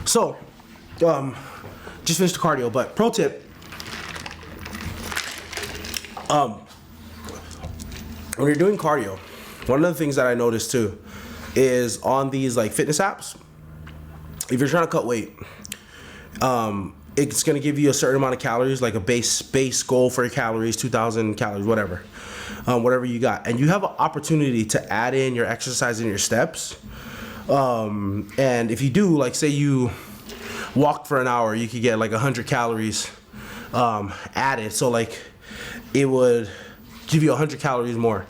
So, just finished the cardio, but pro tip, when you're doing cardio, one of the things that I noticed too is on these like fitness apps, if you're trying to cut weight, it's gonna give you a certain amount of calories, like a base goal for your calories, 2,000 calories, whatever you got, and you have an opportunity to add in your exercise and your steps. And if you do, like, say you walk for an hour, you could get like 100 calories added. So like, it would give you 100 calories more.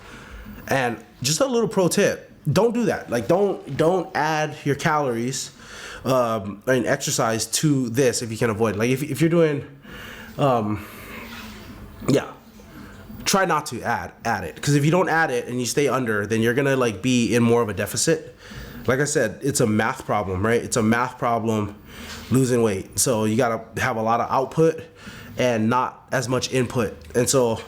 And just a little pro tip: don't do that. Like, don't add your calories and exercise to this if you can avoid it. Like if you're doing, try not to add it, because if you don't add it and you stay under, then you're gonna like be in more of a deficit. Like I said, it's a math problem, right? It's a math problem, losing weight. So you gotta have a lot of output and not as much input. And so,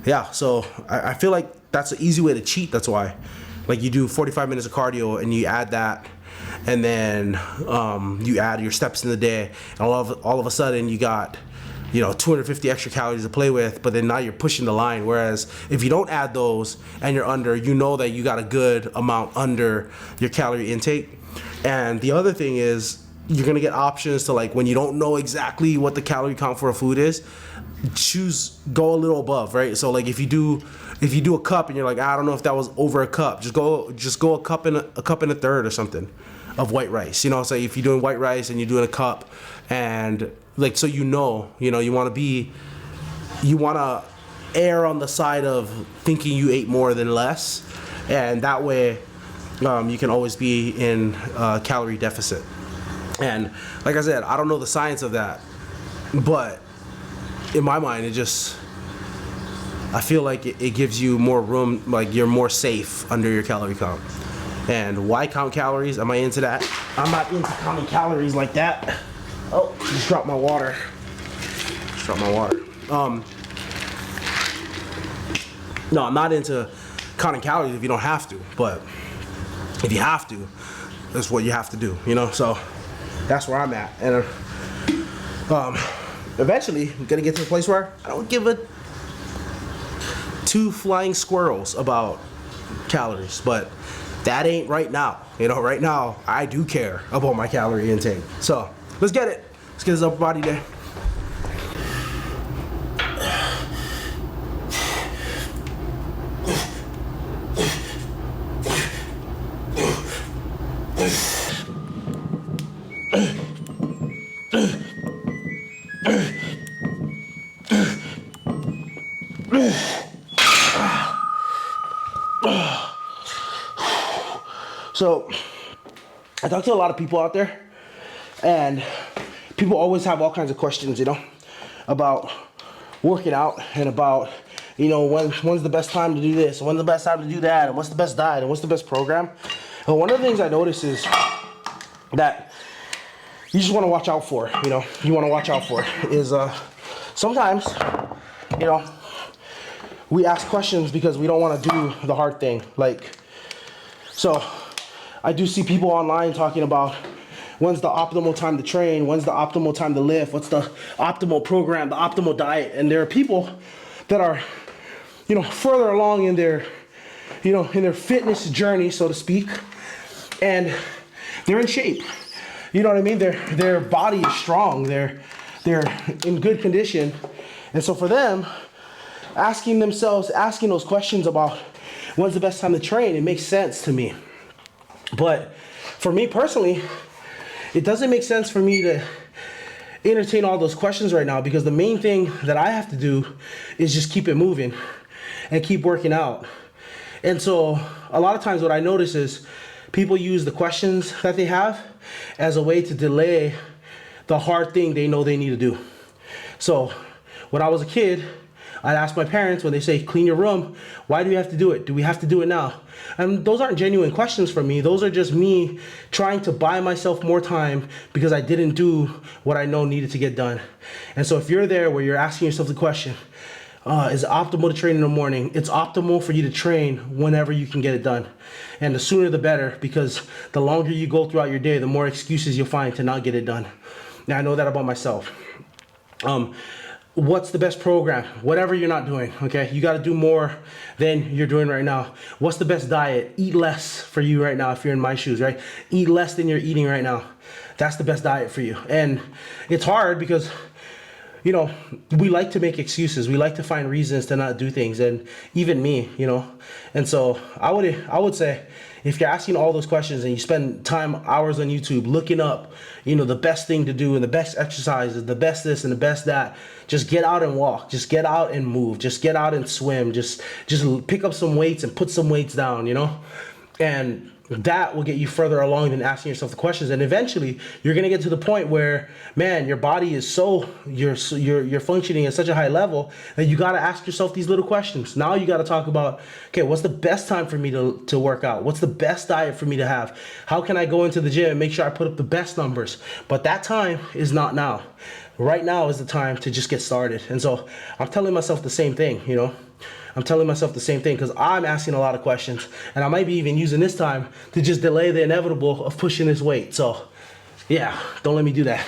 yeah, so I feel like that's an easy way to cheat. That's why, like, you do 45 minutes of cardio and you add that, and then you add your steps in the day, and all of a sudden you got, 250 extra calories to play with, but then now you're pushing the line. Whereas if you don't add those and you're under, you know that you got a good amount under your calorie intake. And the other thing is, you're gonna get options to, like, when you don't know exactly what the calorie count for a food is, go a little above, right? So like, if you do a cup and you're like, I don't know if that was over a cup, just go a cup and a third or something of white rice. So if you're doing white rice and you're doing a cup, and like, so you want to err on the side of thinking you ate more than less, and that way you can always be in calorie deficit. And like I said, I don't know the science of that, but in my mind, I feel like it gives you more room, like you're more safe under your calorie count. And why count calories? Am I into that? I'm not into counting calories like that. Oh, just dropped my water. No, I'm not into counting calories if you don't have to, but if you have to, that's what you have to do, So that's where I'm at. And eventually, I'm gonna get to the place where I don't give a two flying squirrels about calories, but that ain't right now. Right now, I do care about my calorie intake. So let's get it. Let's get this upper body day. So I talk to a lot of people out there, and people always have all kinds of questions, about working out, and about, when's the best time to do this, and when's the best time to do that, and what's the best diet, and what's the best program. And one of the things I notice is that you just want to watch out for, is sometimes, we ask questions because we don't want to do the hard thing. So I do see people online talking about when's the optimal time to train, when's the optimal time to lift, what's the optimal program, the optimal diet. And there are people that are, further along in their, in their fitness journey, so to speak, and they're in shape. You know what I mean? Their body is strong. They're in good condition. And so for them, asking those questions about when's the best time to train, it makes sense to me. But for me personally, it doesn't make sense for me to entertain all those questions right now, because the main thing that I have to do is just keep it moving and keep working out. And so a lot of times what I notice is people use the questions that they have as a way to delay the hard thing they know they need to do. So when I was a kid, I'd ask my parents, when they say, clean your room, why do we have to do it? Do we have to do it now? And those aren't genuine questions for me. Those are just me trying to buy myself more time because I didn't do what I know needed to get done. And so if you're there where you're asking yourself the question, is optimal to train in the morning. It's optimal for you to train whenever you can get it done. And the sooner the better, because the longer you go throughout your day, the more excuses you'll find to not get it done. Now, I know that about myself. What's the best program? Whatever you're not doing, okay? You got to do more than you're doing right now. What's the best diet? Eat less for you right now if you're in my shoes, right? Eat less than you're eating right now. That's the best diet for you. And it's hard because, you know, we like to make excuses. We like to find reasons to not do things, and even me, you know. And so I would say, if you're asking all those questions and you spend hours on YouTube looking up, you know, the best thing to do and the best exercises, the best this and the best that, just get out and walk. Just get out and move. Just get out and swim. Just pick up some weights and put some weights down, you know. And that will get you further along than asking yourself the questions. And eventually you're going to get to the point where, man, your body is you're functioning at such a high level that you got to ask yourself these little questions. Now you got to talk about, okay, what's the best time for me to work out? What's the best diet for me to have? How can I go into the gym and make sure I put up the best numbers? But that time is not now. Right now is the time to just get started. And so I'm telling myself the same thing, you know. I'm telling myself the same thing because I'm asking a lot of questions, and I might be even using this time to just delay the inevitable of pushing this weight. So, yeah, don't let me do that.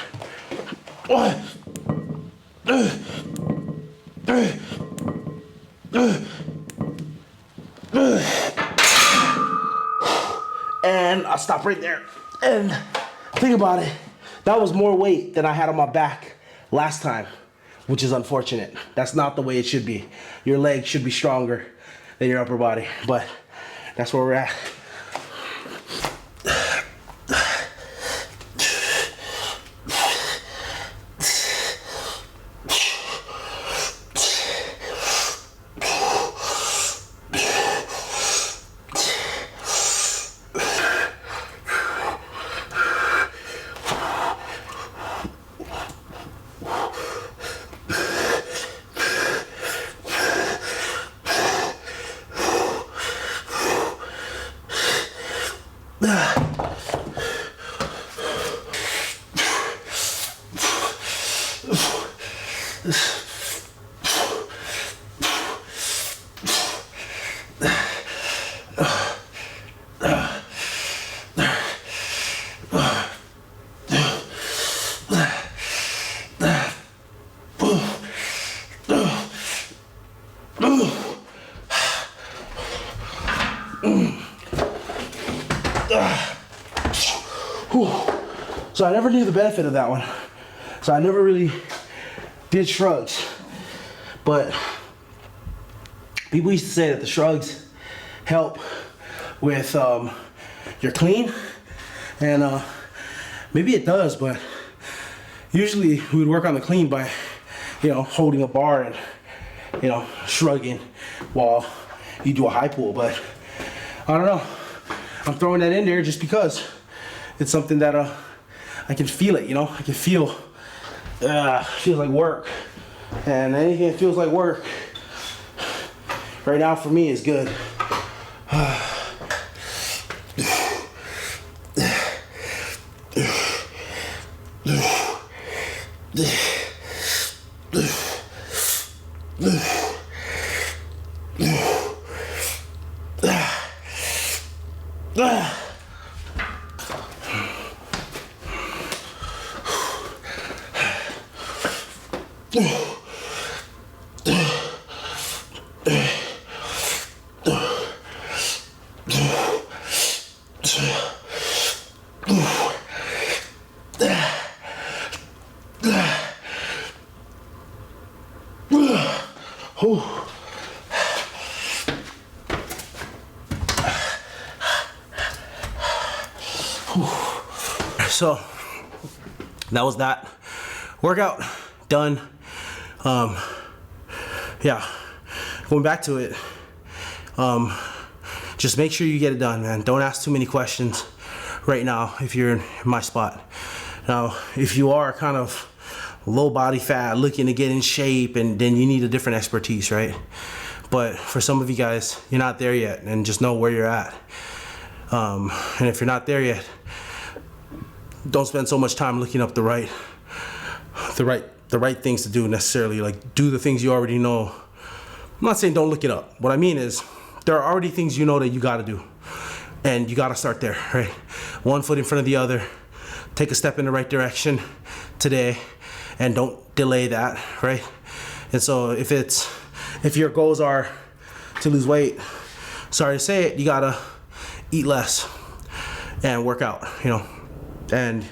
And I'll stop right there. And think about it. That was more weight than I had on my back last time, which is unfortunate. That's not the way it should be. Your legs should be stronger than your upper body, but that's where we're at. So I never knew the benefit of that one. So I never really did shrugs. But people used to say that the shrugs help with your clean. And maybe it does, but usually we would work on the clean by, you know, holding a bar and, you know, shrugging while you do a high pull. But I don't know. I'm throwing that in there just because it's something that I can feel it, you know. I can feel feels like work, and anything that feels like work right now for me is good. So that was that workout done. Yeah, going back to it, just make sure you get it done, man. Don't ask too many questions right now if you're in my spot. Now, if you are kind of low body fat, looking to get in shape, and then you need a different expertise, right? But for some of you guys, you're not there yet, and just know where you're at. And if you're not there yet, don't spend so much time looking up the right things to do necessarily. Like, do the things you already know I'm not saying don't look it up. What I mean is there are already things you know that you got to do. And you got to start there, right? One foot in front of the other. Take a step in the right direction today and don't delay that, right? And so if your goals are to lose weight, sorry to say it, you got to eat less and work out, you know. And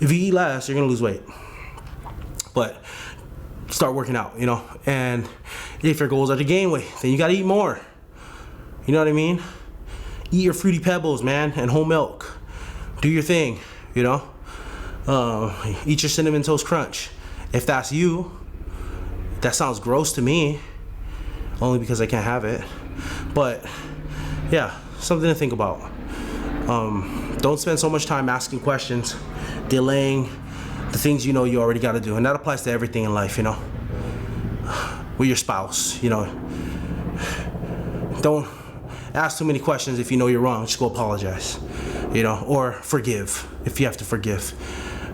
if you eat less, you're going to lose weight. But start working out, you know. And if your goals are to gain weight, then you got to eat more. You know what I mean? Eat your Fruity Pebbles, man, and whole milk. Do your thing, you know. Eat your Cinnamon Toast Crunch. If that's you, that sounds gross to me, only because I can't have it. But yeah, something to think about. Don't spend so much time asking questions, delaying the things you know you already got to do. And that applies to everything in life, you know. With your spouse, you know. Don't ask too many questions if you know you're wrong. Just go apologize, you know, or forgive if you have to forgive.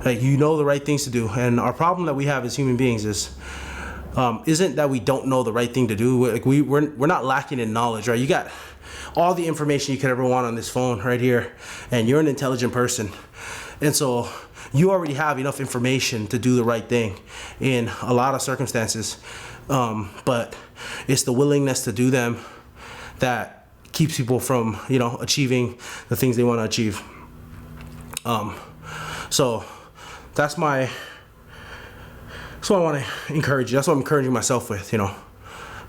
Like, you know the right things to do. And our problem that we have as human beings is isn't that we don't know the right thing to do. Like, we're not lacking in knowledge, right? You got all the information you could ever want on this phone right here, and you're an intelligent person. And so you already have enough information to do the right thing in a lot of circumstances. But it's the willingness to do them that keeps people from, you know, achieving the things they want to achieve. So that's what I want to encourage you. That's what I'm encouraging myself with, you know.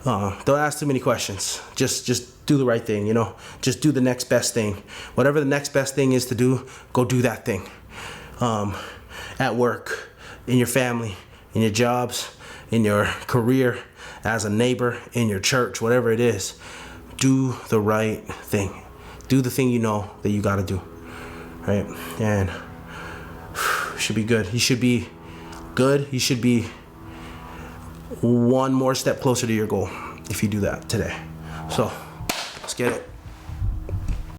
Don't ask too many questions. Just do the right thing, you know. Just do the next best thing. Whatever the next best thing is to do, go do that thing. At work, in your family, in your jobs, in your career, as a neighbor, in your church, whatever it is, do the right thing. Do the thing you know that you got to do, right? And should be good. You should be good. You should be one more step closer to your goal if you do that today. So let's get it.